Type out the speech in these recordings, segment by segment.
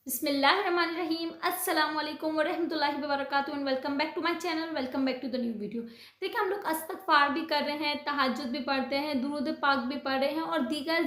बिस्मिल्लाहिर्रहमानिर्रहीम अस्सलाम वालेकुम वरहमतुल्लाहि वबरकातुहू and welcome back to my channel. Welcome back to the new video. देखिए, हम लोग इस्तग़फ़ार भी कर रहे हैं, तहज्जुद भी पढ़ते हैं, दुरूद पाक भी पढ़ रहे हैं और दीगर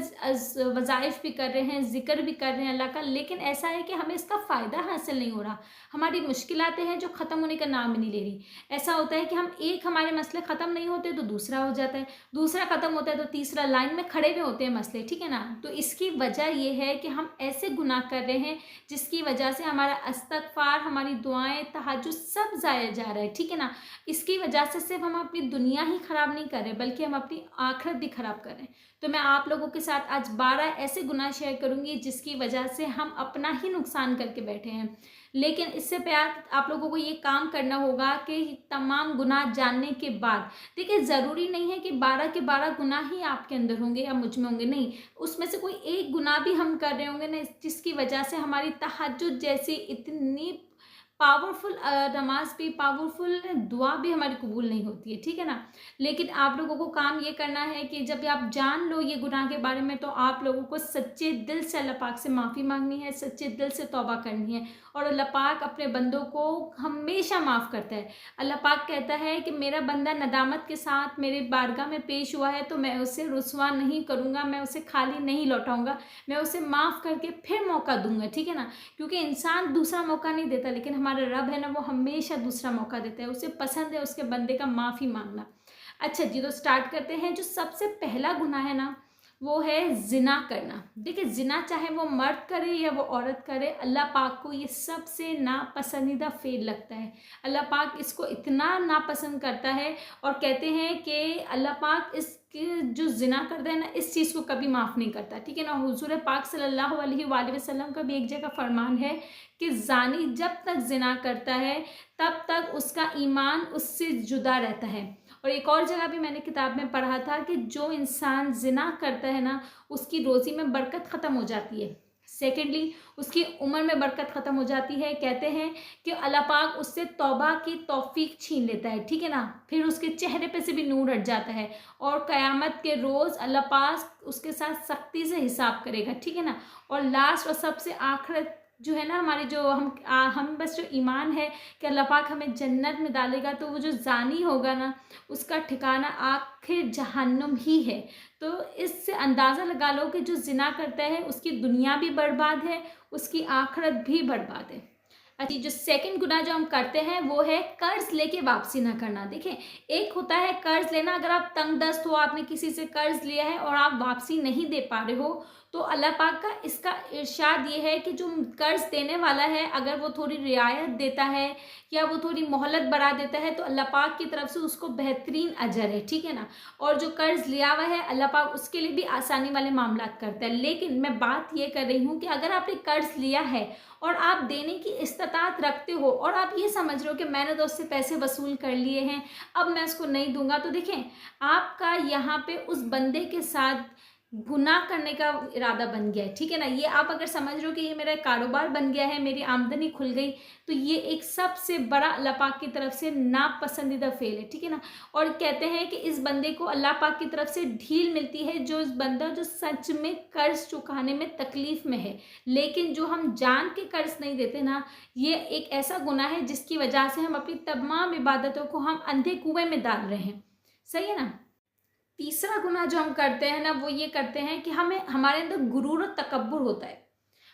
वज़ाइफ भी कर रहे हैं, ज़िक्र भी कर रहे हैं अल्लाह का। लेकिन ऐसा है कि हमें इसका फ़ायदा हासिल नहीं हो रहा। हमारी मुश्किलातें हैं जो ख़त्म होने का नाम ही नहीं ले रही। ऐसा होता है कि हमारे मसले ख़त्म नहीं होते तो दूसरा हो जाता है, दूसरा ख़त्म होता है तो तीसरा, लाइन में खड़े हुए होते हैं मसले, ठीक है ना। तो इसकी वजह ये है कि हम ऐसे गुनाह कर रहे हैं जिसकी वजह से हमारा इस्तग़फ़ार, हमारी दुआएं, तहज्जुद सब ज़ाया जा रहा है, ठीक है ना। इसकी वजह से सिर्फ हम अपनी दुनिया ही ख़राब नहीं कर रहे बल्कि हम अपनी आखिरत भी ख़राब कर रहे हैं। तो मैं आप लोगों के साथ आज 12 ऐसे गुनाह शेयर करूंगी जिसकी वजह से हम अपना ही नुकसान करके बैठे हैं। लेकिन इससे प्यार आप लोगों को ये काम करना होगा कि तमाम गुनाह जानने के बाद, देखिए ज़रूरी नहीं है कि 12 के 12 गुनाह ही आपके अंदर होंगे या मुझ में होंगे, नहीं। उसमें से कोई एक गुनाह भी हम कर रहे होंगे ना जिसकी वजह से हमारी तहज्जुद जैसी इतनी पावरफुल नमाज भी, पावरफुल दुआ भी हमारी कबूल नहीं होती है, ठीक है ना। लेकिन आप लोगों को काम ये करना है कि जब आप जान लो ये गुनाह के बारे में तो आप लोगों को सच्चे दिल से अल्लाह पाक से माफ़ी मांगनी है, सच्चे दिल से तौबा करनी है। और अल्लाह पाक अपने बंदों को हमेशा माफ़ करता है। अल्लाह पाक कहता है कि मेरा बंदा नदामत के साथ मेरे बारगाह में पेश हुआ है तो मैं उसे रुसवा नहीं करूँगा, मैं उसे खाली नहीं लौटाऊँगा, मैं उसे माफ़ करके फिर मौका दूंगा, ठीक है ना। क्योंकि इंसान दूसरा मौका नहीं देता, लेकिन हमारा रब है ना, वो हमेशा दूसरा मौका देता है। उसे पसंद है उसके बंदे का माफ़ी मांगना। अच्छा जी, तो स्टार्ट करते हैं। जो सबसे पहला गुनाह है ना वो है जिना करना। देखिए, जिना चाहे वो मर्द करे या वो औरत करे, अल्लाह पाक को ये सबसे नापसंदीदा फेल लगता है। अल्लाह पाक इसको इतना नापसंद करता है और कहते हैं कि अल्लाह पाक इसके जो जिना करता है ना इस चीज़ को कभी माफ़ नहीं करता, ठीक है ना। हुजूर पाक सल्लल्लाहु अलैहि वसल्लम का भी एक जगह फरमान है कि जानी जब तक जिना करता है तब तक उसका ईमान उससे जुदा रहता है। और एक और जगह भी मैंने किताब में पढ़ा था कि जो इंसान जिना करता है ना उसकी रोज़ी में बरकत ख़त्म हो जाती है। सेकेंडली, उसकी उम्र में बरकत ख़त्म हो जाती है। कहते हैं कि अल्लाह पाक उससे तौबा की तौफीक छीन लेता है, ठीक है ना। फिर उसके चेहरे पे से भी नूर हट जाता है और क़यामत के रोज़ अल्लाह पाक उसके साथ सख्ती से हिसाब करेगा, ठीक है ना। और लास्ट और सबसे आखिर जो है ना, हमारी जो हम बस जो ईमान है कि अल्लाह पाक हमें जन्नत में डालेगा, तो वो जो जानी होगा ना उसका ठिकाना आखिर जहन्नुम ही है। तो इससे अंदाज़ा लगा लो कि जो जिना करता है उसकी दुनिया भी बर्बाद है, उसकी आखिरत भी बर्बाद है। अच्छा, जो सेकंड गुनाह जो हम करते हैं वो है कर्ज लेके वापसी ना करना। देखें, एक होता है कर्ज लेना, अगर आप तंगदस्त हो, आपने किसी से कर्ज लिया है और आप वापसी नहीं दे पा रहे हो, तो अल्लाह पाक का इसका इरशाद ये है कि जो कर्ज देने वाला है अगर वो थोड़ी रियायत देता है या वो थोड़ी मोहलत बढ़ा देता है तो अल्लाह पाक की तरफ से उसको बेहतरीन अजर है, ठीक है ना। और जो कर्ज लिया हुआ है अल्लाह पाक उसके लिए भी आसानी वाले मामला करता है। लेकिन मैं बात ये कर रही हूँ कि अगर आपने कर्ज लिया है और आप देने की इस्तात रखते हो और आप ये समझ रहे हो कि मैंने तो उससे पैसे वसूल कर लिए हैं, अब मैं उसको नहीं दूंगा, तो देखें आपका यहाँ पे उस बंदे के साथ गुनाह करने का इरादा बन गया है, ठीक है ना। ये आप अगर समझ रहे हो कि ये मेरा कारोबार बन गया है, मेरी आमदनी खुल गई, तो ये एक सबसे बड़ा अल्लाह पाक की तरफ से नापसंदीदा फेल है, ठीक है ना। और कहते हैं कि इस बंदे को अल्लाह पाक की तरफ से ढील मिलती है, जो इस बंदा जो सच में कर्ज चुकाने में तकलीफ में है, लेकिन जो हम जान के कर्ज नहीं देते ना, ये एक ऐसा गुनाह है जिसकी वजह से हम अपनी तमाम इबादतों को हम अंधे कुएं में डाल रहे हैं, सही है ना। तीसरा गुनाह जो हम करते हैं ना वो ये करते हैं कि हमारे अंदर गुरूर और तकब्बुर होता है।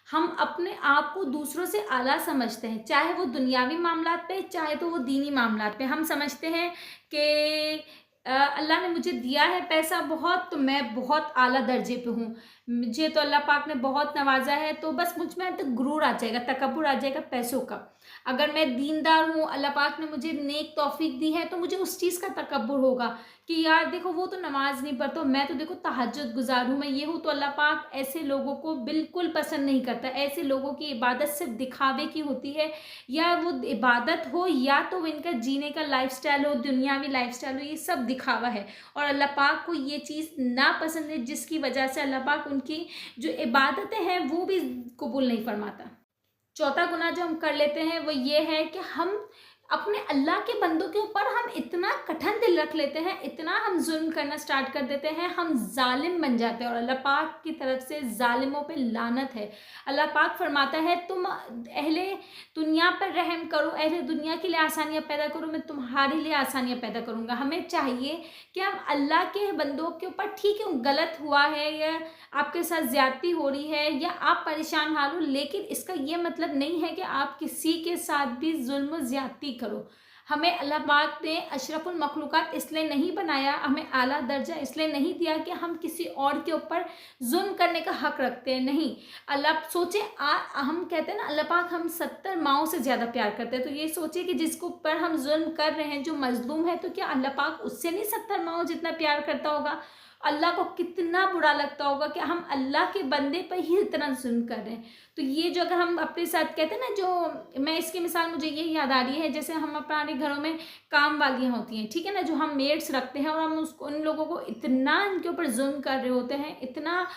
हम अपने आप को दूसरों से आला समझते हैं, चाहे वो दुनियावी मामलात पे, चाहे तो वो दीनी मामलात पे। हम समझते हैं कि अल्लाह ने मुझे दिया है पैसा बहुत, तो मैं बहुत आला दर्जे पे हूँ, मुझे तो अल्लाह पाक ने बहुत नवाजा है, तो बस मुझ में तो गुरूर आ जाएगा, तकब्बुर आ जाएगा पैसों का। अगर मैं दीनदार हूँ, अल्लाह पाक ने मुझे नेक तौफीक दी है, तो मुझे उस चीज़ का तकब्बुर होगा कि यार देखो वो तो नमाज नहीं पढ़ता, मैं तो देखो तहज्जुद गुजार हूँ, मैं ये हूँ। तो अल्लाह पाक ऐसे लोगों को बिल्कुल पसंद नहीं करता। ऐसे लोगों की इबादत सिर्फ दिखावे की होती है, या वो इबादत हो या तो वो इनका जीने का लाइफस्टाइल हो, दुनियावी लाइफस्टाइल हो, ये सब दिखावा है। और अल्लाह पाक को ये चीज़ नापसंद है, जिसकी वजह से अल्लाह पाक उनकी जो इबादतें हैं वो भी कबूल नहीं फरमाता। चौथा गुनाह जो हम कर लेते हैं वो ये है कि हम अपने अल्लाह के बंदों के ऊपर हम इतना कठिन दिल रख लेते हैं, इतना हम जुल्म करना स्टार्ट कर देते हैं, हम जालिम बन जाते हैं। और अल्लाह पाक की तरफ से जालिमों पे लानत है। अल्लाह पाक फरमाता है तुम अहले दुनिया पर रहम करो, अहले दुनिया के लिए आसानियाँ पैदा करो, मैं तुम्हारे लिए आसानियाँ पैदा करूँगा। हमें चाहिए कि हम अल्लाह के बंदों के ऊपर, ठीक है गलत हुआ है या आपके साथ ज्यादती हो रही है या आप परेशान हाल हो, लेकिन इसका ये मतलब नहीं है कि आप किसी के साथ भी जुल्म ज्यादती करो। हमें अल्लाह पाक ने अशरफुल मखलूक़ात इसलिए नहीं बनाया, हमें आला दर्जा इसलिए नहीं दिया कि हम किसी और के ऊपर जुल्म करने का हक रखते हैं। नहीं, अल्लाह सोचे हम कहते हैं ना अल्लाह पाक हम 70 माओं से ज़्यादा प्यार करते हैं। तो ये सोचिए कि जिसको ऊपर हम जुल्म कर रहे हैं, जो मजलूम है, तो क्या अल्लाह पाक उससे नहीं 70 माओं जितना प्यार करता होगा? अल्लाह को कितना बुरा लगता होगा कि हम अल्लाह के बंदे पर ही इतना जुल्म कर रहे हैं। तो ये जो अगर हम अपने साथ कहते हैं ना, जो मैं इसकी मिसाल मुझे ये याद आ रही है, जैसे हम अपने घरों में काम वालियाँ होती हैं, ठीक है ना, जो हम मेड्स रखते हैं और हम उसको उन लोगों को इतना इनके ऊपर जुल्म कर रहे होते हैं, इतना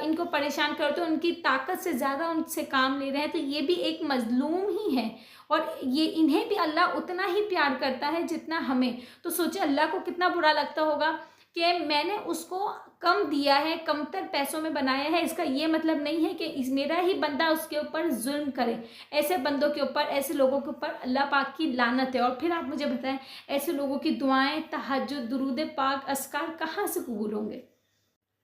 इनको परेशान करते हैं, उनकी ताकत से ज़्यादा उनसे काम ले रहे हैं, तो ये भी एक मजलूम ही है। और ये इन्हें भी अल्लाह उतना ही प्यार करता है जितना हमें। तो सोचे अल्लाह को कितना बुरा लगता होगा कि मैंने उसको कम दिया है, कमतर पैसों में बनाया है। इसका ये मतलब नहीं है कि मेरा ही बंदा उसके ऊपर जुल्म करे। ऐसे बंदों के ऊपर, ऐसे लोगों के ऊपर अल्लाह पाक की लानत है। और फिर आप मुझे बताएं, ऐसे लोगों की दुआएं, तहज्जुद, दुरूद पाक, अस्कार कहाँ से कबूल होंगे?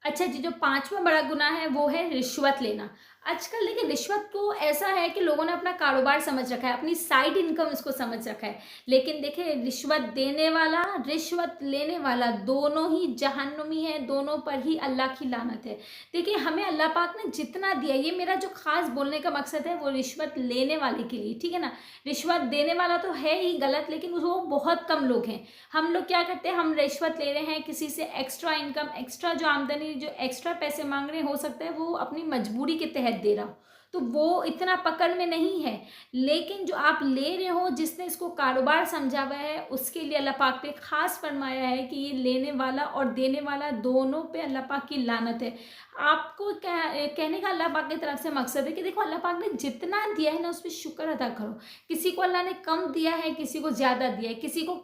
अच्छा जी, जो 5वां बड़ा गुनाह है वो है रिश्वत लेना। आजकल देखिए रिश्वत को ऐसा है कि लोगों ने अपना कारोबार समझ रखा है, अपनी साइड इनकम इसको समझ रखा है। लेकिन देखिए रिश्वत देने वाला, रिश्वत लेने वाला दोनों ही जहन्नुमी है, दोनों पर ही अल्लाह की लानत है। देखिए हमें अल्लाह पाक ने जितना दिया, ये मेरा जो खास बोलने का मकसद है वो रिश्वत लेने वाले के लिए, ठीक है ना। रिश्वत देने वाला तो है ही गलत, लेकिन वो बहुत कम लोग हैं। हम लोग क्या करते हैं, हम रिश्वत ले रहे हैं किसी से, एक्स्ट्रा इनकम, एक्स्ट्रा जो आमदनी, जो एक्स्ट्रा पैसे मांग रहे हैं, हो सकता है वो अपनी मजबूरी के तहत दे रहा हो, तो वो इतना पकड़ में नहीं है। लेकिन जो आप ले रहे हो, जिसने इसको कारोबार समझा हुआ है, उसके लिए अल्लाह पाक ने खास फरमाया है कि ये लेने वाला और देने वाला दोनों पे अल्लाह पाक की लानत है। आपको कहने का अल्लाह पाक की तरफ से मकसद है कि देखो अल्लाह पाक ने जितना दिया है ना, उस पर शुक्र अदा करो। किसी को अल्लाह ने कम दिया है, किसी को ज़्यादा दिया है, किसी को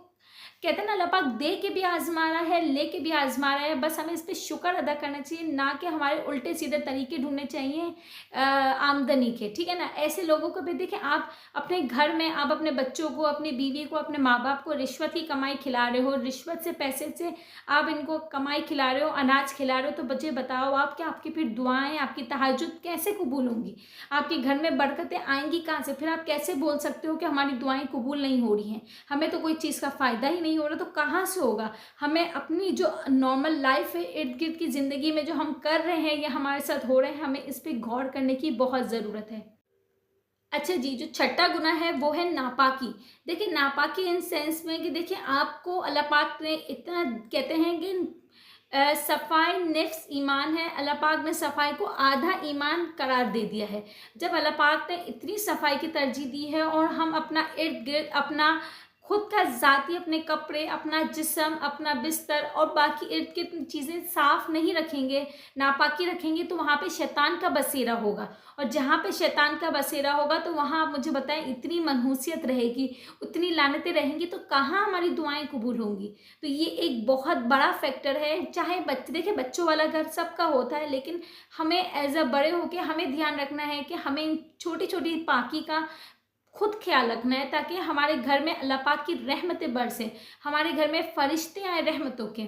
कहते हैं ना अल्लाह पाक दे के भी आजमा रहा है, ले के भी आजमा रहा है। बस हमें इस पर शुक्र अदा करना चाहिए, ना कि हमारे उल्टे सीधे तरीके ढूंढने चाहिए आमदनी के, ठीक है ना। ऐसे लोगों को भी देखें, आप अपने घर में, आप अपने बच्चों को, अपनी बीवी को, अपने माँ बाप को रिश्वत की कमाई खिला रहे हो, रिश्वत से पैसे से आप इनको कमाई खिला रहे हो, अनाज खिला रहे हो, तो बच्चे बताओ आप कि आपकी फिर दुआएं, आपकी तहज्जुद कैसे कबूल होंगी? आपके घर में बरकतें आएंगी कहाँ से? फिर आप कैसे बोल सकते हो कि हमारी दुआएं कबूल नहीं हो रही हैं, हमें तो कोई चीज़ का फ़ायदा ही नहीं हो रहा, तो कहाँ से होगा? हमें अपनी जो नॉर्मल लाइफ है, इर्द गिर्द की ज़िंदगी में जो हम कर रहे हैं या हमारे साथ हो रहे हैं, हमें इस पर गौर करने की बहुत ज़रूरत है। अच्छा जी, जो छठा गुनाह है वो है नापाकी। देखिए नापाकी इन सेंस में कि देखिए आपको अल्लाह पाक ने इतना, कहते हैं कि सफाई निफ्स ईमान है। अल्लाह पाक ने सफाई को आधा ईमान करार दे दिया है। जब अल्लाह पाक ने इतनी सफाई की तरजीह दी है और हम अपना इर्द गिर्द, अपना खुद का ज़ाती, अपने कपड़े, अपना जिस्म, अपना बिस्तर और बाकी इर्द गिर्द चीज़ें साफ़ नहीं रखेंगे, नापाकी रखेंगे, तो वहाँ पे शैतान का बसेरा होगा। और जहाँ पे शैतान का बसेरा होगा तो वहाँ आप मुझे बताएं, इतनी मनहूसियत रहेगी, उतनी लानतें रहेंगी, तो कहाँ हमारी दुआएं कबूल होंगी? तो ये एक बहुत बड़ा फैक्टर है। चाहे बच्चे, देखिए बच्चों वाला घर सबका होता है, लेकिन हमें एज अ बड़े होके हमें ध्यान रखना है कि हमें छोटी छोटी पाकी का खुद ख्याल रखना है, ताकि हमारे घर में अल्लाह पाक की रहमतें बरसें, हमारे घर में फरिश्ते आए रहमतों के।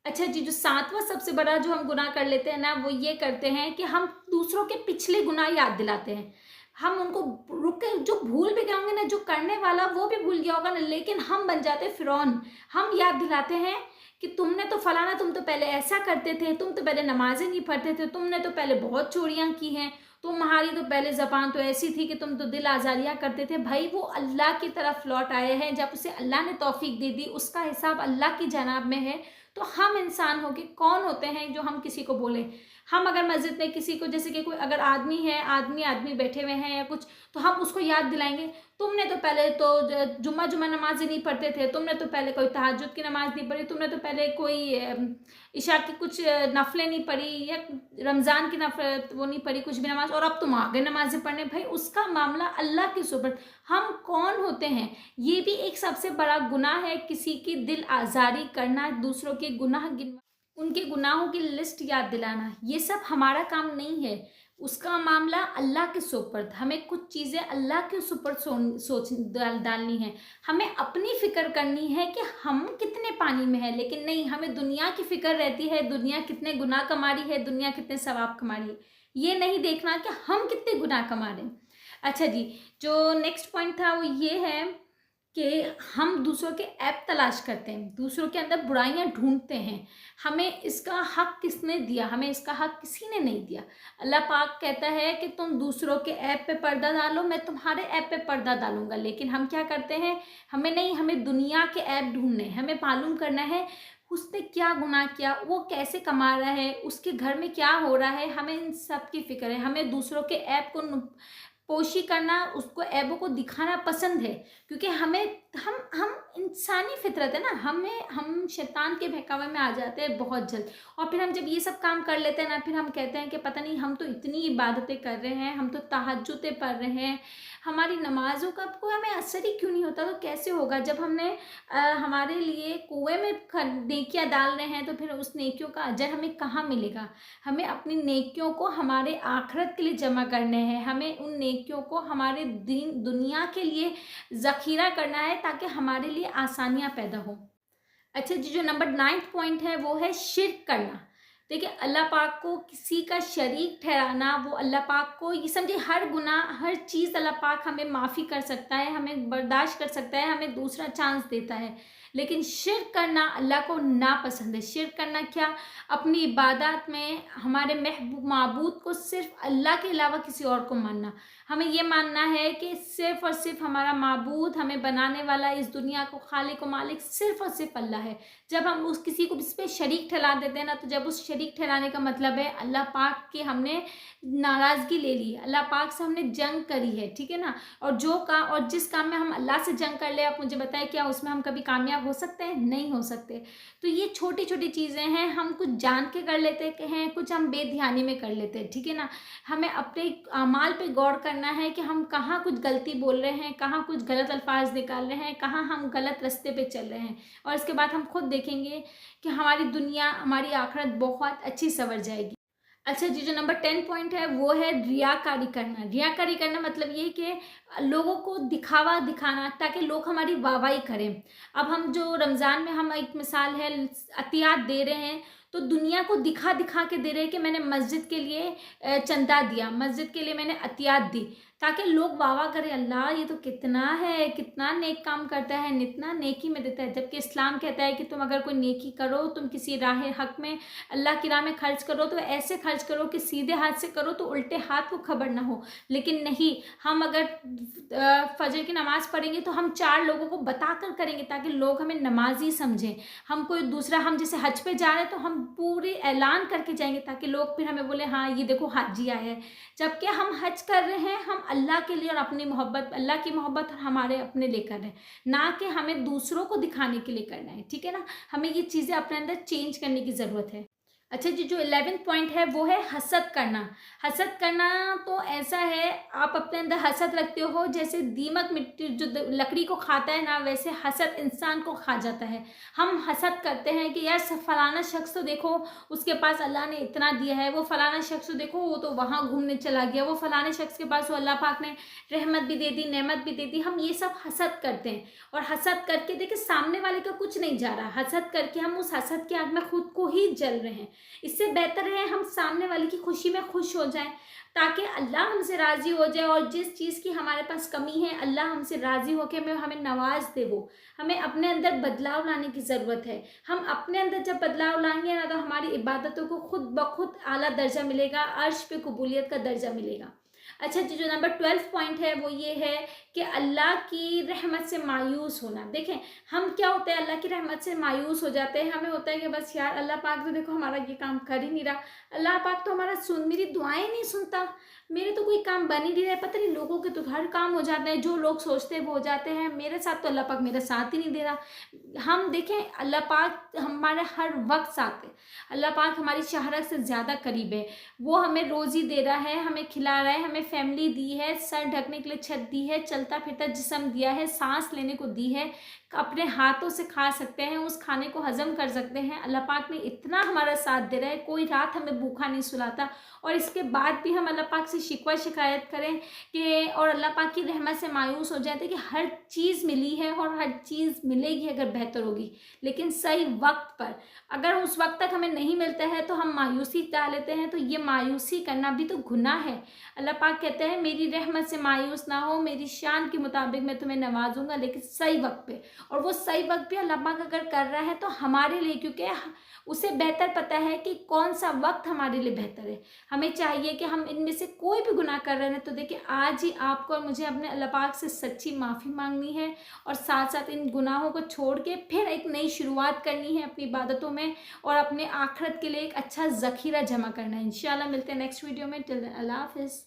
अच्छा जी, जो 7वां सबसे बड़ा जो हम गुनाह कर लेते हैं ना, वो ये करते हैं कि हम दूसरों के पिछले गुनाह याद दिलाते हैं। हम उनको रुक के, जो भूल भी गए होंगे ना, जो करने वाला वो भी भूल गया होगा ना, लेकिन हम बन जाते फिरौन। हम याद दिलाते हैं कि तुमने तो फलाना, तुम तो पहले ऐसा करते थे, तुम तो पहले नमाजें नहीं पढ़ते थे, तुमने तो पहले बहुत चोरियां की हैं, तुम्हारी तो पहले ज़बान तो ऐसी थी कि तुम तो दिल आज़ारियाँ करते थे। भाई वो अल्लाह की तरफ लौट आए हैं, जब उसे अल्लाह ने तौफीक दे दी, उसका हिसाब अल्लाह की जनाब में है। तो हम इंसान हो के कौन होते हैं जो हम किसी को बोलें? हम अगर मस्जिद में किसी को, जैसे कि कोई अगर आदमी है, आदमी बैठे हुए हैं या कुछ, तो हम उसको याद दिलाएंगे, तुमने तो पहले तो जुम्मा नमाज ही नहीं पढ़ते थे, तुमने तो पहले कोई तहज्जुद की नमाज नहीं पढ़ी, तुमने तो पहले कोई इशा की कुछ नफलें नहीं पढ़ी या रमज़ान की नफल वो नहीं पढ़ी, कुछ भी नमाज, और अब तुम आगे नमाजें पढ़ने। भाई उसका मामला अल्लाह की सुपुर्द। हम कौन होते हैं? ये भी एक सबसे बड़ा गुनाह है, किसी की दिल आज़ारी करना, दूसरों के गुनाह गिनवा, उनके गुनाहों की लिस्ट याद दिलाना, ये सब हमारा काम नहीं है। उसका मामला अल्लाह के सुपुर्द। हमें कुछ चीज़ें अल्लाह के सुपुर्द सोच डालनी है। हमें अपनी फ़िक्र करनी है कि हम कितने पानी में हैं, लेकिन नहीं, हमें दुनिया की फ़िक्र रहती है, दुनिया कितने गुनाह कमा रही है, दुनिया कितने सवाब कमा रही है, ये नहीं देखना कि हम कितने गुनाह कमा रहे हैं। अच्छा जी, जो नेक्स्ट पॉइंट था वो ये है कि हम दूसरों के ऐप तलाश करते हैं, दूसरों के अंदर बुराइयां ढूंढते हैं। हमें इसका हक किसने दिया? हमें इसका हक किसी ने नहीं दिया। अल्लाह पाक कहता है कि तुम दूसरों के ऐप पे पर्दा डालो, मैं तुम्हारे ऐप पे पर्दा डालूंगा। लेकिन हम क्या करते हैं? हमें नहीं, हमें दुनिया के ऐप ढूंढने, हमें मालूम करना है उसने क्या गुनाह किया, वो कैसे कमा रहा है, उसके घर में क्या हो रहा है, हमें इन सब की फिक्र है। हमें दूसरों के ऐप को पोशी करना, उसको ऐबों को दिखाना पसंद है, क्योंकि हमें हम इंसानी फितरत है ना, हम शैतान के बहकावे में आ जाते हैं बहुत जल्द। और फिर हम जब ये सब काम कर लेते हैं ना, फिर हम कहते हैं कि पता नहीं, हम तो इतनी इबादतें कर रहे हैं, हम तो तहज्जुदें पढ़ रहे हैं, हमारी नमाज़ों का कोई हमें असर ही क्यों नहीं होता? तो कैसे होगा? जब हमने हमारे लिए कुएं में नेकियां डाल रहे हैं, तो फिर उस नेकियों का अजर हमें कहाँ मिलेगा? हमें अपनी नेकियों को हमारे आखिरत के लिए जमा करने हैं, हमें उन नेकियों को हमारे दुनिया के लिए ज़ख़ीरा करना है, ताकि हमारे लिए आसानियाँ पैदा हो। अच्छा जी, जो नंबर 9th पॉइंट है वो है शिर्क करना। देखिए, अल्लाह पाक को किसी का शरीक ठहराना, वो अल्लाह पाक को, ये समझिए, हर गुनाह, हर चीज़ अल्लाह पाक हमें माफ़ी कर सकता है, हमें बर्दाश्त कर सकता है, हमें दूसरा चांस देता है। लेकिन शिर्क करना अल्लाह को नापसंद है। शिर्क करना क्या? अपनी इबादत में हमारे माबूद को सिर्फ अल्लाह के अलावा किसी और को मानना। हमें ये मानना है कि सिर्फ़ और सिर्फ हमारा माबूद, हमें बनाने वाला, इस दुनिया को खालिक व मालिक सिर्फ़ और सिर्फ अल्लाह है। जब हम उस किसी को इस पर शरीक ठहरा देते हैं ना, तो जब उस शरीक ठहराने का मतलब है अल्लाह पाक की हमने नाराज़गी ले ली है, अल्लाह पाक से हमने जंग करी है, ठीक है ना। और जिस काम में हम अल्लाह से जंग कर ले, आप मुझे बताएं, क्या उसमें हम कभी कामयाब हो सकते हैं? नहीं हो सकते। तो ये छोटी छोटी चीज़ें हैं, हम कुछ जान के कर लेते हैं, कुछ हम बेध्यानी में कर लेते हैं, ठीक है ना। हमें अपने अमाल पे गौर करना है कि हम कहाँ कुछ गलती बोल रहे हैं, कहाँ कुछ गलत अल्फाज निकाल रहे हैं, कहाँ हम गलत रास्ते पे चल रहे हैं, और इसके बाद हम खुद देखेंगे कि हमारी दुनिया, हमारी आखिरत बहुत अच्छी संवर जाएगी। अच्छा जी, जो नंबर 10 पॉइंट है वो है रियाकारी करना। रियाकारी करना मतलब ये कि लोगों को दिखावा दिखाना, ताकि लोग हमारी वाहवाही करें। अब हम जो रमज़ान में, हम एक मिसाल है, अतियात दे रहे हैं, तो दुनिया को दिखा दिखा के दे रहे हैं कि मैंने मस्जिद के लिए चंदा दिया, मस्जिद के लिए मैंने अतियात दी, ताकि लोग वाह करें, अल्लाह ये तो कितना है, कितना नेक काम करता है, इतना नेकी में देता है। जबकि इस्लाम कहता है कि तुम अगर कोई नेकी करो, तुम किसी राह हक में, अल्लाह की राह में खर्च करो, तो ऐसे खर्च करो कि सीधे हाथ से करो, तो उल्टे हाथ को खबर ना हो। लेकिन नहीं, हम अगर फजर की नमाज़ पढ़ेंगे तो हम 4 लोगों को बता कर करेंगे, ताकि लोग हमें नमाजी समझें। हम कोई दूसरा, हम जैसे हज पे जा रहे हैं, तो हम पूरे ऐलान करके जाएंगे, ताकि लोग फिर हमें बोले, हाँ ये देखो हाजी आया है। जबकि हम हज कर रहे हैं, हम अल्लाह के लिए और अपनी मोहब्बत, अल्लाह की मोहब्बत और हमारे अपने लिए कर रहे हैं, ना कि हमें दूसरों को दिखाने के लिए करना है, ठीक है ना। हमें ये चीज़ें अपने अंदर चेंज करने की ज़रूरत है। अच्छा जी, जो 11th पॉइंट है वो है हसद करना। हसद करना तो ऐसा है, आप अपने अंदर हसद रखते हो, जैसे दीमक मिट्टी जो लकड़ी को खाता है ना, वैसे हसद इंसान को खा जाता है। हम हसद करते हैं कि यार फलाना शख्स तो देखो, उसके पास अल्लाह ने इतना दिया है, वो फलाना शख्स तो देखो, वो तो वहाँ घूमने चला गया, वो फलाने शख्स के पास वो अल्लाह पाक ने रहमत भी दे दी, नेमत भी दे दी। हम ये सब हसद करते हैं, और हसद करके देखिए सामने वाले का कुछ नहीं जा रहा, हसद करके हम उस हसद की आग में खुद को ही जल रहे हैं। इससे बेहतर है हम सामने वाले की खुशी में खुश हो जाएं, ताकि अल्लाह हमसे राज़ी हो जाए, और जिस चीज़ की हमारे पास कमी है, अल्लाह हमसे राज़ी होकर हमें नवाज दे। वो हमें अपने अंदर बदलाव लाने की ज़रूरत है। हम अपने अंदर जब बदलाव लाएंगे ना, तो हमारी इबादतों को खुद ब खुद आला दर्जा मिलेगा, अर्श पे कबूलियत का दर्जा मिलेगा। अच्छा जी, जो नंबर 12 पॉइंट है वो ये है कि अल्लाह की रहमत से मायूस होना। देखें, हम क्या होते हैं, अल्लाह की रहमत से मायूस हो जाते हैं। हमें होता है कि बस यार अल्लाह पाक तो देखो हमारा ये काम कर ही नहीं रहा, अल्लाह पाक तो हमारा मेरी दुआएं नहीं सुनता, मेरे तो कोई काम बन ही नहीं रहा, पता नहीं लोगों के तो हर काम हो जाते हैं, जो लोग सोचते हैं वो हो जाते हैं, मेरे साथ तो अल्लाह पाक मेरा साथ ही नहीं दे रहा। हम देखें, अल्लाह पाक हमारे हर वक्त साथ है, अल्लाह पाक हमारी शहरत से ज़्यादा करीब है। वो हमें रोज़ी दे रहा है, हमें खिला रहा है, हमें फैमिली दी है, सर ढकने के लिए छत दी है, चलता फिरता जिस्म दिया है, सांस लेने को दी है, अपने हाथों से खा सकते हैं, उस खाने को हजम कर सकते हैं। अल्लाह पाक ने इतना हमारा साथ दे रहा है, कोई रात हमें भूखा नहीं सुलाता, और इसके बाद भी हम अल्लाह पाक से शिकवा शिकायत करें कि और अल्लाह पाक की रहमत से मायूस हो जाते कि हर चीज़ मिली है और हर चीज़ मिलेगी अगर बेहतर होगी, लेकिन सही वक्त पर। अगर उस वक्त तक हमें नहीं मिलता है तो हम मायूसी डाल लेते हैं, तो ये मायूसी करना भी तो गुनाह है। अल्लाह पाक कहते हैं मेरी रहमत से मायूस ना हो, मेरी शान के मुताबिक मैं तुम्हें नवाजूंगा, लेकिन सही वक्त पे। और वो सही वक्त भी अल्लाह पाक अगर कर रहा है तो हमारे लिए, क्योंकि उसे बेहतर पता है कि कौन सा वक्त हमारे लिए बेहतर है। हमें चाहिए कि हम इनमें से कोई भी गुनाह कर रहे हैं तो देखिए, आज ही आपको और मुझे अपने अल्लाह पाक से सच्ची माफ़ी मांगनी है, और साथ साथ इन गुनाहों को छोड़ के फिर एक नई शुरुआत करनी है अपनी इबादतों में, और अपने आखिरत के लिए एक अच्छा ज़खीरा जमा करना है। इंशाल्लाह मिलते हैं नेक्स्ट वीडियो में। टिल देन अल्लाह हाफिज़।